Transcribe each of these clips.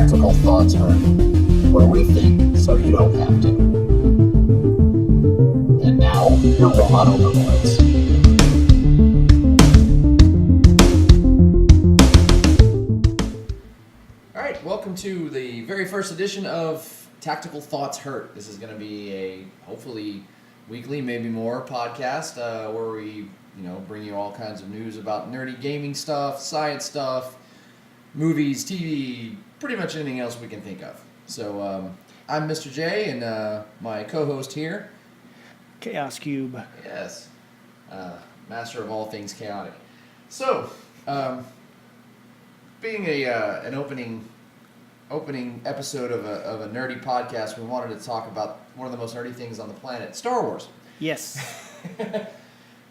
Tactical Thoughts Hurt, where we think so you don't have to. And now, your robot overlords. Alright, welcome to the very first edition of Tactical Thoughts Hurt. This is going to be a, hopefully, weekly, maybe more, podcast where we, bring you all kinds of news about nerdy gaming stuff, science stuff, movies, TV, pretty much anything else we can think of. So, I'm Mr. J, and my co-host here. Chaos Cube. Yes. Master of all things chaotic. So, being an opening episode of a nerdy podcast, we wanted to talk about one of the most nerdy things on the planet, Star Wars. Yes.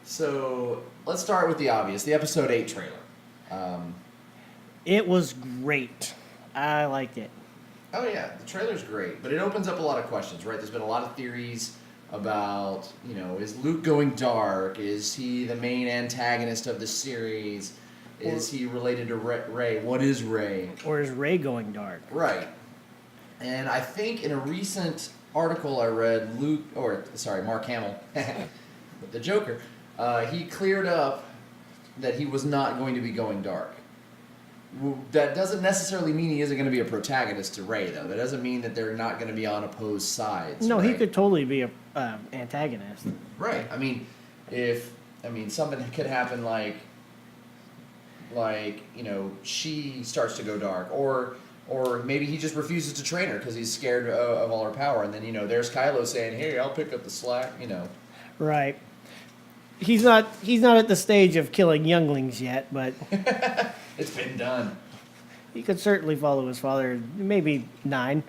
So, let's start with the obvious, the Episode 8 trailer. It was great. I liked it. Oh yeah, the trailer's great, but it opens up a lot of questions, right? There's been a lot of theories about, is Luke going dark? Is he the main antagonist of the series? Is he related to Rey? What is Rey? Or is Rey going dark? Right. And I think in a recent article I read, Mark Hamill, the Joker, he cleared up that he was not going to be going dark. That doesn't necessarily mean he isn't going to be a protagonist to Rey, though. That doesn't mean that they're not going to be on opposed sides. No, right? He could totally be a antagonist. Right. Something could happen like she starts to go dark, or maybe he just refuses to train her because he's scared of all her power, and then there's Kylo saying, "Hey, I'll pick up the slack," Right. He's not at the stage of killing younglings yet, but it's been done. He could certainly follow his father, maybe 9.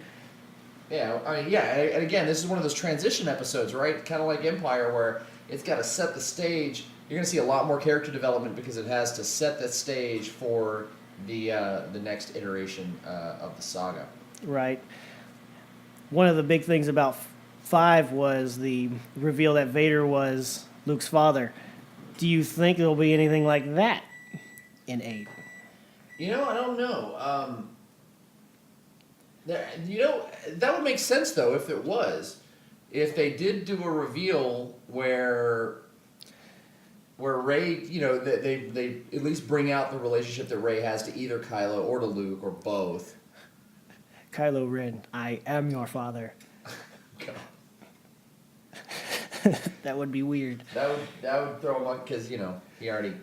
Yeah, and again, this is one of those transition episodes, right? Kind of like Empire, where it's got to set the stage. You're going to see a lot more character development because it has to set the stage for the next iteration of the saga. Right. One of the big things about 5 was the reveal that Vader was Luke's father. Do you think there'll be anything like that in 8? I don't know. That would make sense, though, if it was. If they did do a reveal where Rey, they at least bring out the relationship that Rey has to either Kylo or to Luke or both. Kylo Ren, I am your father. That would be weird. That would throw him up because, he already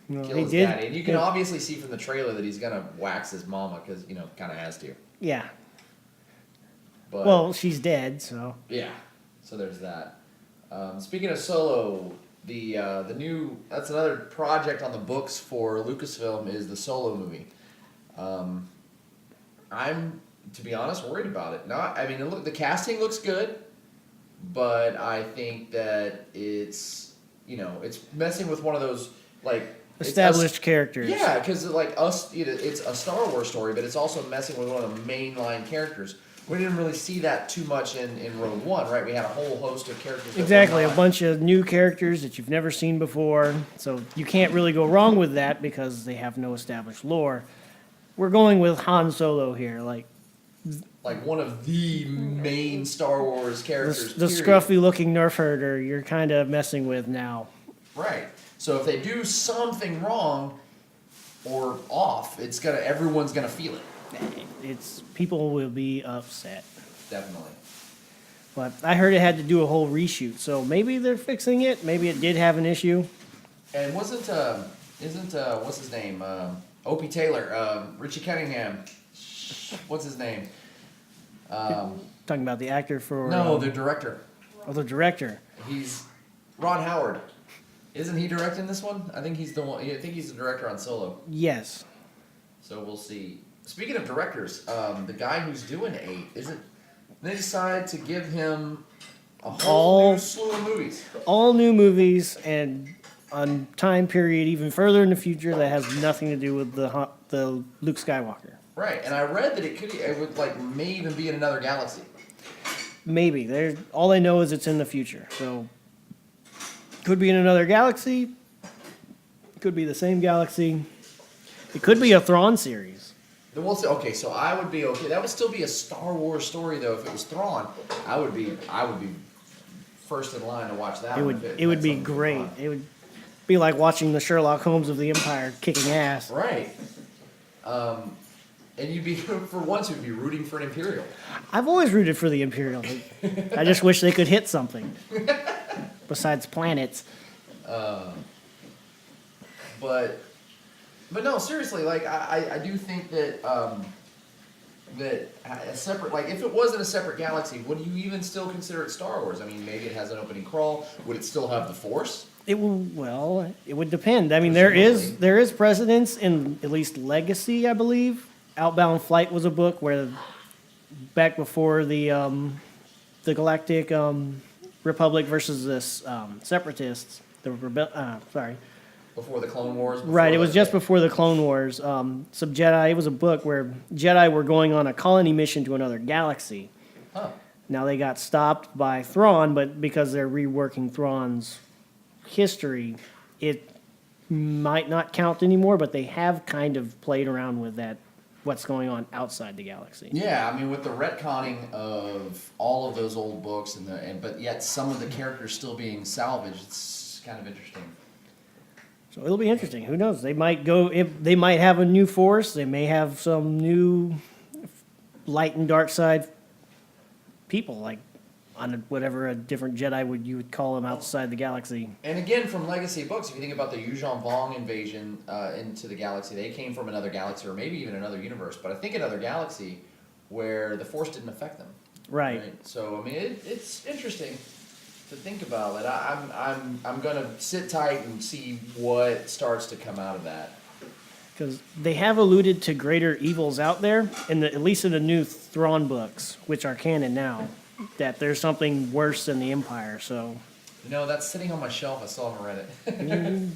killed his did. daddy. And you can obviously see from the trailer that he's going to wax his mama because, kind of has to. Yeah. But, well, she's dead, so. Yeah. So there's that. Speaking of Solo, the new, that's another project on the books for Lucasfilm is the Solo movie. I'm, to be honest, worried about it. Look, the casting looks good. But I think that it's messing with one of those, established characters. Yeah, because, it's a Star Wars story, but it's also messing with one of the mainline characters. We didn't really see that too much in Rogue One, right? We had a whole host of characters. Exactly, a bunch of new characters that you've never seen before. So you can't really go wrong with that because they have no established lore. We're going with Han Solo here, like one of the main Star Wars characters. The scruffy-looking nerf herder you're kind of messing with now. Right. So if they do something wrong or off, everyone's gonna feel it. People will be upset. Definitely. But I heard it had to do a whole reshoot, so maybe they're fixing it. Maybe it did have an issue. And isn't what's his name? Opie Taylor, Richie Cunningham. What's his name? Talking about the actor for... No, the director. Oh, the director. He's Ron Howard. Isn't he directing this one? I think he's the one. I think he's the director on Solo. Yes. So we'll see. Speaking of directors, the guy who's doing 8, they decided to give him a whole new slew of movies. All new movies and a time period even further in the future that has nothing to do with the Luke Skywalker. Right, and I read that it would may even be in another galaxy. Maybe. All they know is it's in the future. So, could be in another galaxy. Could be the same galaxy. It could be a Thrawn series. We'll say, okay, so I would be okay. That would still be a Star Wars story, though. If it was Thrawn, I would be first in line to watch that. It would be great. It would be like watching the Sherlock Holmes of the Empire kicking ass. Right. And you'd be, for once, you'd be rooting for an Imperial. I've always rooted for the Imperial. I just wish they could hit something besides planets. But no, seriously, like I do think that that a separate, like if it wasn't a separate galaxy, would you even still consider it Star Wars? I mean, maybe it has an opening crawl. Would it still have the Force? It would depend. I mean, there is precedence in at least Legacy, I believe. Outbound Flight was a book where back before the Galactic Republic versus the Separatists, Before the Clone Wars? Right, it was just before the Clone Wars. Some Jedi, it was a book where Jedi were going on a colony mission to another galaxy. Huh. Now they got stopped by Thrawn, but because they're reworking Thrawn's history, it might not count anymore, but they have kind of played around with that, what's going on outside the galaxy. Yeah, I mean, with the retconning of all of those old books, but yet some of the characters still being salvaged, it's kind of interesting. So it'll be interesting. Who knows? They might have a new Force. They may have some new light and dark side people, like on whatever a different Jedi you would call them outside the galaxy. And again, from Legacy books, if you think about the Yuuzhan Vong invasion into the galaxy, they came from another galaxy or maybe even another universe, but I think another galaxy where the Force didn't affect them. Right. So I mean, it's interesting to think about it. I'm gonna sit tight and see what starts to come out of that. Because they have alluded to greater evils out there, at least in the new Thrawn books, which are canon now, that there's something worse than the Empire. So, that's sitting on my shelf. I still haven't read it. you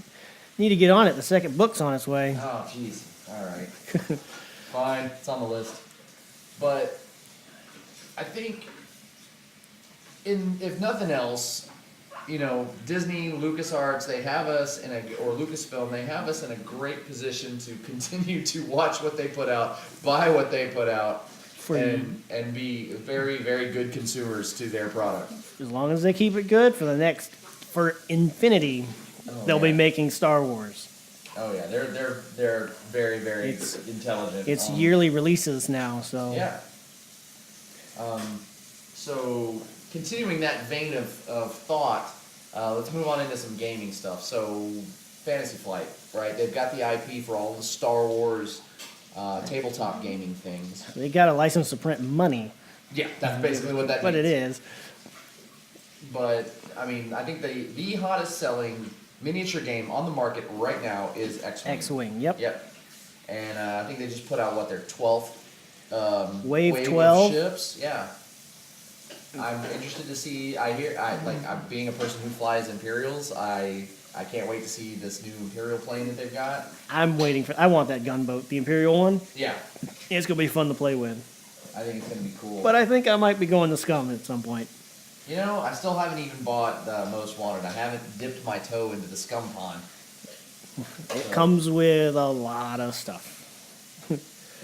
need to get on it. The second book's on its way. Oh, jeez. All right. Fine. It's on the list. But I think, if nothing else, Disney, LucasArts, they have us or Lucasfilm, they have us in a great position to continue to watch what they put out, buy what they put out, and be very, very good consumers to their product. As long as they keep it good for infinity, they'll be making Star Wars. Oh yeah, they're very, very intelligent. It's yearly releases now, so yeah. So continuing that vein of thought, let's move on into some gaming stuff. So Fantasy Flight, right? They've got the IP for all the Star Wars tabletop gaming things. They got a license to print money. Yeah, that's basically what that means. But it is. But I mean, I think the hottest selling miniature game on the market right now is X-Wing. X-Wing, yep. Yep. And I think they just put out their 12th wave 12 of ships. Yeah. I'm interested to see. I'm being a person who flies Imperials. I can't wait to see this new Imperial plane that they've got. I want that gunboat, the Imperial one. Yeah. It's going to be fun to play with. I think it's going to be cool. But I think I might be going to Scum at some point. I still haven't even bought Most Wanted. I haven't dipped my toe into the Scum pond. It comes with a lot of stuff.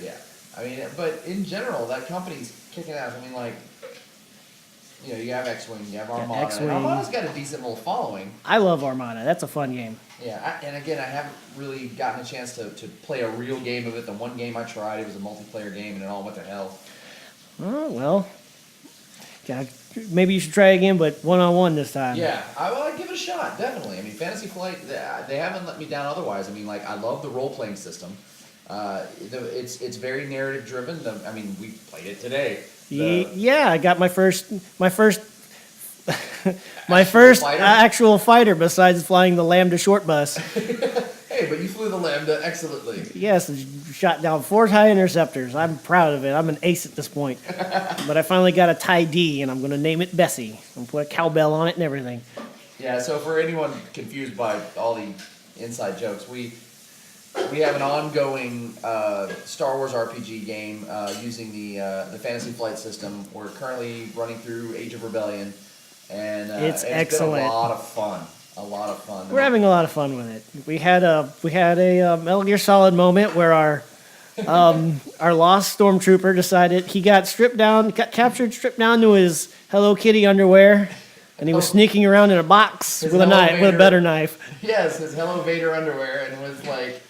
Yeah. I mean, but in general, that company's kicking ass. I mean, you have X-Wing, you have Armada. X-Wing. And Armada's got a decent little following. I love Armada. That's a fun game. Yeah, and again, I haven't really gotten a chance to play a real game of it. The one game I tried, it was a multiplayer game, and it all went to hell. Oh, well. Maybe you should try again, but one-on-one this time. Yeah, I'd give it a shot, definitely. I mean, Fantasy Flight, they haven't let me down otherwise. I mean, I love the role-playing system. It's very narrative-driven. We played it today. Yeah, I got my first actual fighter besides flying the Lambda short bus. Hey, but you flew the Lambda excellently. Yes, shot down 4 TIE interceptors. I'm proud of it. I'm an ace at this point. But I finally got a TIE D, and I'm going to name it Bessie. I'm put a cowbell on it and everything. Yeah, so for anyone confused by all the inside jokes, we have an ongoing Star Wars RPG game using the Fantasy Flight system. We're currently running through Age of Rebellion, and it's excellent. Been a lot of fun. We're having a lot of fun with it. We had a Metal Gear Solid moment where Our lost stormtrooper decided he got captured, stripped down to his Hello Kitty underwear, and he was sneaking around in a box His with a knife, with a butter knife. Yes, his Hello Vader underwear, and was like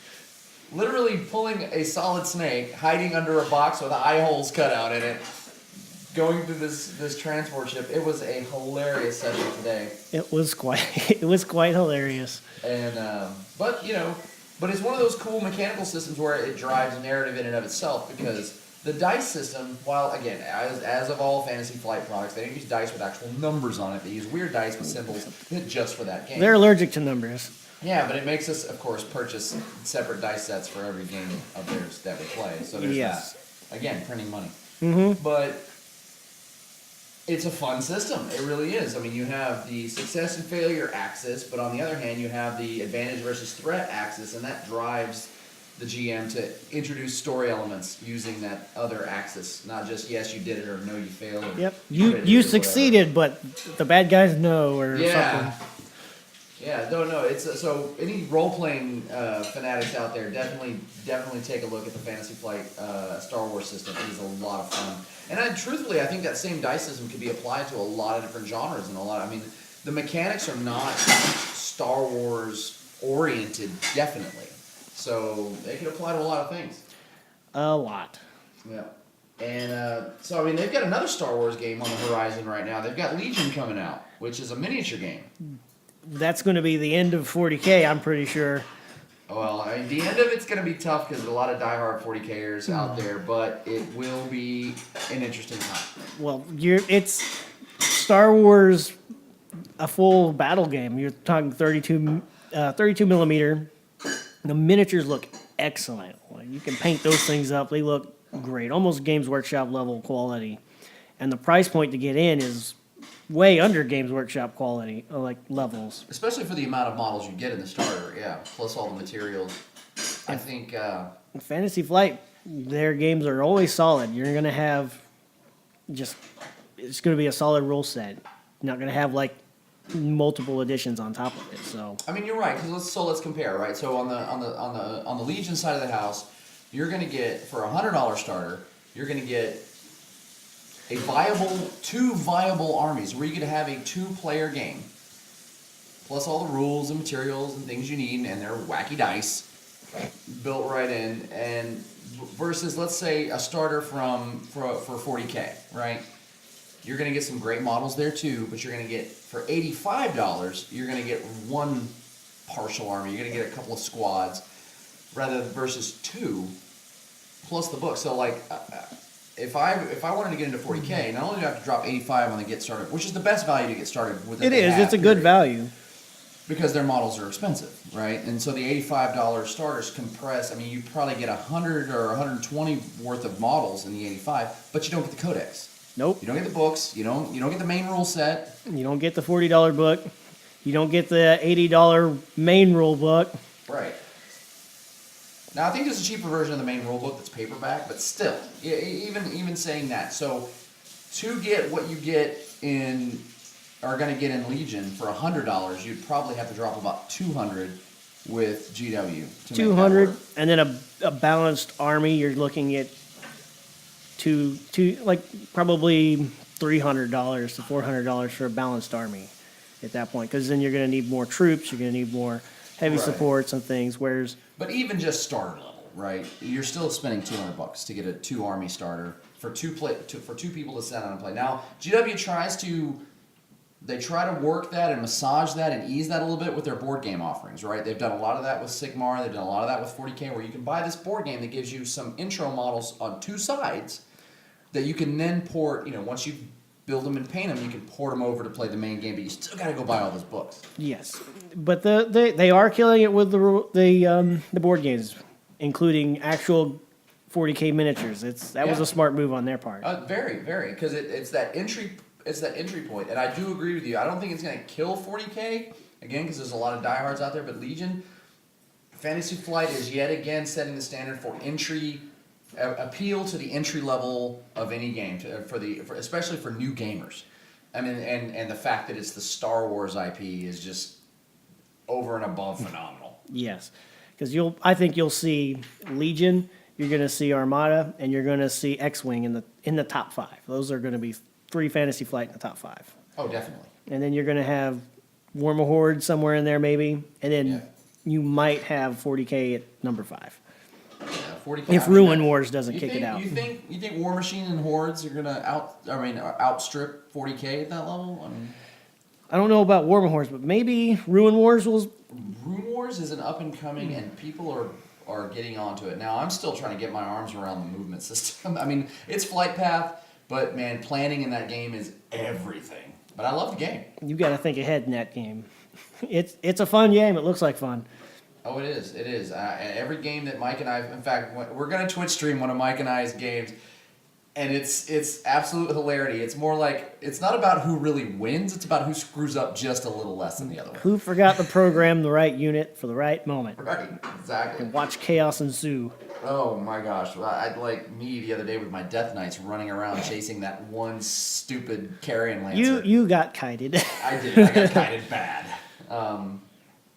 literally pulling a solid snake, hiding under a box with eye holes cut out in it, going through this transport ship. It was a hilarious session today. It was quite hilarious. And but it's one of those cool mechanical systems where it drives narrative in and of itself, because the dice system, while again, as of all Fantasy Flight products, they don't use dice with actual numbers on it. They use weird dice with symbols just for that game. They're allergic to numbers. Yeah, but it makes us, of course, purchase separate dice sets for every game of theirs that we play. So there's that. Again, printing money. Mm-hmm. But it's a fun system. It really is. I mean, you have the success and failure axis, but on the other hand, you have the advantage versus threat axis, and that drives the GM to introduce story elements using that other axis, not just yes, you did it, or no, you failed. Or Yep. You succeeded, but the bad guys know, or something. Yeah, no. It's so any role-playing fanatics out there, definitely take a look at the Fantasy Flight Star Wars system. It is a lot of fun, and truthfully, I think that same dice system could be applied to a lot of different genres and a lot. I mean, the mechanics are not Star Wars oriented, definitely, so they can apply to a lot of things. A lot. Yeah. And so, I mean, they've got another Star Wars game on the horizon right now. They've got Legion coming out, which is a miniature game. That's going to be the end of 40K, I'm pretty sure. Well, I mean, the end of it's going to be tough because there's a lot of diehard 40Kers out there, but it will be an interesting time. Well, it's Star Wars, a full battle game. You're talking 32 millimeter. The miniatures look excellent. Like, you can paint those things up. They look great, almost Games Workshop level quality. And the price point to get in is way under Games Workshop quality, like levels. Especially for the amount of models you get in the starter, yeah. Plus all the materials. I think Fantasy Flight, their games are always solid. You're going to have it's going to be a solid rule set. You're not going to have like multiple editions on top of it. So I mean, you're right. Let's compare, right? So on the Legion side of the house, you're going to get for $100 starter, you're going to get two viable armies, where you could have a 2-player game, plus all the rules and materials and things you need, and they're wacky dice built right in. And versus, let's say, a starter for 40K, right? You're going to get some great models there too, but you're going to get, for $85, you're going to get one partial army. You're going to get a couple of squads, versus 2 plus the book. So like. If I wanted to get into 40K, not only do I have to drop 85 on the get started, which is the best value to get started with. It's a good value. Because their models are expensive, right? And so the $85 starters compress. I mean, you probably get 100 or 120 worth of models in the 85, but you don't get the codex. Nope. You don't get the books. You don't get the main rule set. You don't get the $40 book. You don't get the $80 main rule book. Right. Now, I think there's a cheaper version of the main rulebook that's paperback, but still, even saying that. So, to get what you are going to get in Legion for $100, you'd probably have to drop about $200 with GW. To $200, make that work. and then a balanced army. You're looking at probably $300 to $400 for a balanced army at that point, because then you're going to need more troops. You're going to need more heavy supports and things. But even just starter level, right? You're still spending $200 to get a 2-army starter for two people to sit down and play. Now, GW tries to work that and massage that and ease that a little bit with their board game offerings, right? They've done a lot of that with Sigmar. They've done a lot of that with 40K, where you can buy this board game that gives you some intro models on 2 sides that you can then port. Once you build them and paint them, you can port them over to play the main game, but you still got to go buy all those books. Yes, but they are killing it with the board games, including actual 40K miniatures. That was a smart move on their part. Very, very, because it's that entry point, and I do agree with you. I don't think it's going to kill 40K again, because there's a lot of diehards out there. But Legion, Fantasy Flight is yet again setting the standard for appeal to the entry level of any game, especially for new gamers. I mean, and the fact that it's the Star Wars IP is just over and above phenomenal. Yes, because I think you'll see Legion. you're going to see Armada, and you're going to see X-Wing in the top 5. Those are going to be 3 Fantasy Flight in the top 5. Oh, definitely. And then you're going to have War Horde somewhere in there maybe, and then Yeah. you might have 40K at number 5. Yeah, 40K. If Rune Wars doesn't kick it out. You think War Machine and Hordes are gonna outstrip 40K at that level? I mean, I don't know about War Hordes, but maybe Rune Wars will. Rune Wars is an up and coming, and people are getting onto it now. I'm still trying to get my arms around the movement system. I mean, it's flight path, but man, planning in that game is everything. But I love the game. You got to think ahead in that game. It's a fun game. It looks like fun. Oh, it is. It is. Every game that Mike and I, in fact, we're going to Twitch stream one of Mike and I's games, and it's absolute hilarity. It's more like, it's not about who really wins, it's about who screws up just a little less than the other one. Who forgot to program the right unit for the right moment? Right, exactly. And watch chaos ensue. Oh my gosh. I'd like me the other day with my Death Knights running around chasing that one stupid carrion lancer. You got kited. I did. I got kited bad.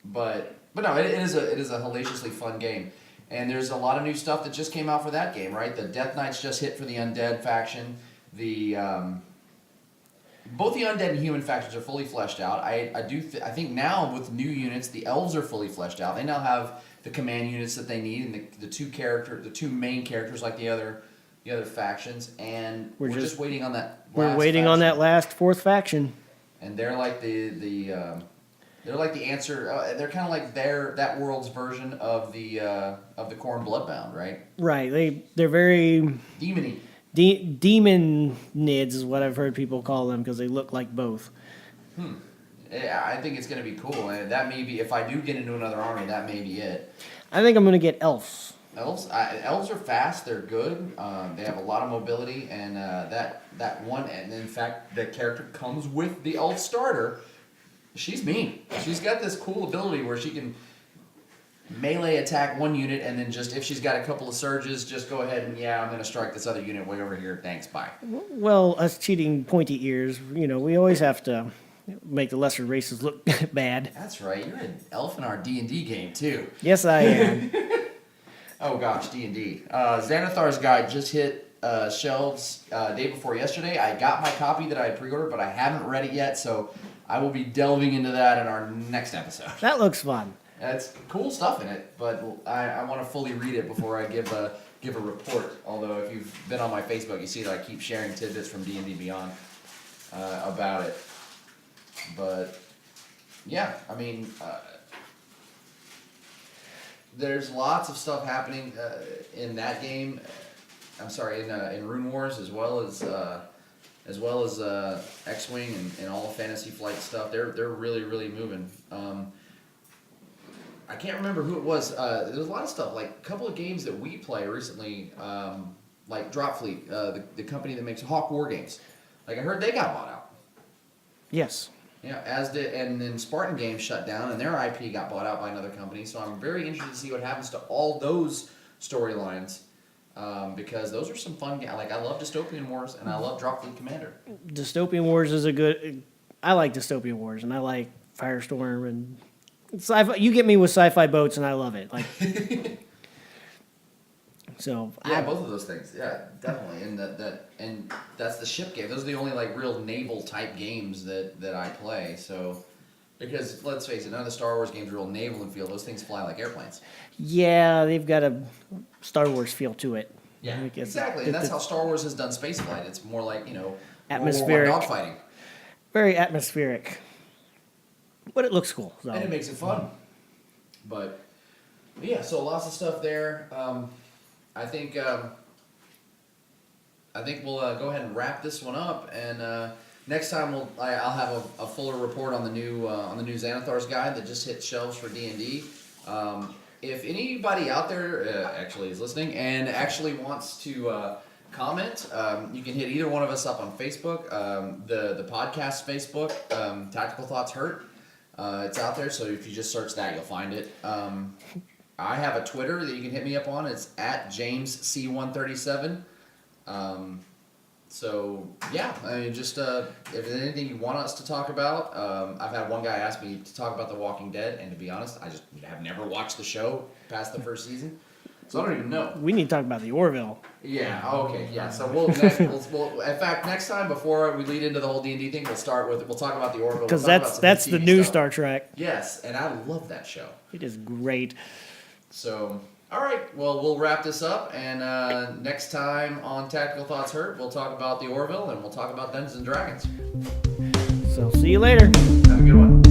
But no, it is a hellaciously fun game. And there's a lot of new stuff that just came out for that game, right? The Death Knights just hit for the Undead faction. Both the Undead and Human factions are fully fleshed out. I think now with new units, the Elves are fully fleshed out. They now have the command units that they need, and the two main characters like the other factions. And we're just waiting on that. We're waiting on that last 4th faction. And they're like they're like the answer. They're kind of like that world's version of the Khorne Bloodbound, right? Right. They're very Demony. demon nids is what I've heard people call them because they look like both. Yeah, I think it's going to be cool. And that may be, if I do get into another army, that may be it. I think I'm going to get elves. Elves are fast. They're good. They have a lot of mobility, and that one. And in fact, the character comes with the elf starter. She's mean. She's got this cool ability where she can melee attack one unit, and then just if she's got a couple of surges, just go ahead and I'm going to strike this other unit way over here. Thanks, bye. Well, us cheating pointy ears, we always have to make the lesser races look bad. That's right. You're an elf in our D&D game too. Yes, I am. Oh gosh, D&D. Xanathar's Guide just hit shelves day before yesterday. I got my copy that I pre-ordered, but I haven't read it yet, so I will be delving into that in our next episode. That looks fun. It's cool stuff in it, but I want to fully read it before I give a report. Although if you've been on my Facebook, you see that I keep sharing tidbits from D&D Beyond about it. But yeah, I mean, there's lots of stuff happening in that game. I'm sorry, in Rune Wars as well as X-Wing and all the Fantasy Flight stuff. They're really, really moving. I can't remember who it was. There's a lot of stuff, like a couple of games that we play recently, like Drop Fleet, the company that makes Hawk War games. Like I heard they got bought out. Yes. Yeah, and then Spartan Games shut down, and their IP got bought out by another company. So I'm very interested to see what happens to all those storylines. Because those are some fun games. Like I love Dystopian Wars and I love Drop Fleet Commander. Dystopian Wars is a good. I like Dystopian Wars and I like Firestorm and sci-fi. You get me with sci-fi boats and I love it. Like, so yeah, both of those things. Yeah, definitely. And that's the ship game. Those are the only like real naval type games that I play. So. Because let's face it, none of the Star Wars games are real naval and feel. Those things fly like airplanes. Yeah, they've got a Star Wars feel to it. Yeah, exactly. And that's how Star Wars has done spaceflight. It's more like, atmospheric. World War I dogfighting. Very atmospheric. But it looks cool. So. And it makes it fun. But, yeah, so lots of stuff there. I think we'll go ahead and wrap this one up. And next time I'll have a fuller report on the new Xanathar's Guide that just hit shelves for D&D. If anybody out there actually is listening and actually wants to comment, you can hit either one of us up on Facebook. The podcast Facebook, Tactical Thoughts Hurt. It's out there, so if you just search that, you'll find it. I have a Twitter that you can hit me up on. It's at JamesC137. So yeah, I mean, just if there's anything you want us to talk about, I've had one guy ask me to talk about The Walking Dead, and to be honest, I just have never watched the show past the first season. So I don't even know. We need to talk about the Orville. Yeah. Okay. Yeah. So we'll in fact, next time before we lead into the whole D&D thing, we'll talk about the Orville. Because We'll talk about some that's the TV new stuff. Star Trek. Yes, and I love that show. It is great. So, all right. Well, we'll wrap this up, and next time on Tactical Thoughts Hurt, we'll talk about the Orville, and we'll talk about Dungeons and Dragons. So see you later. Have a good one.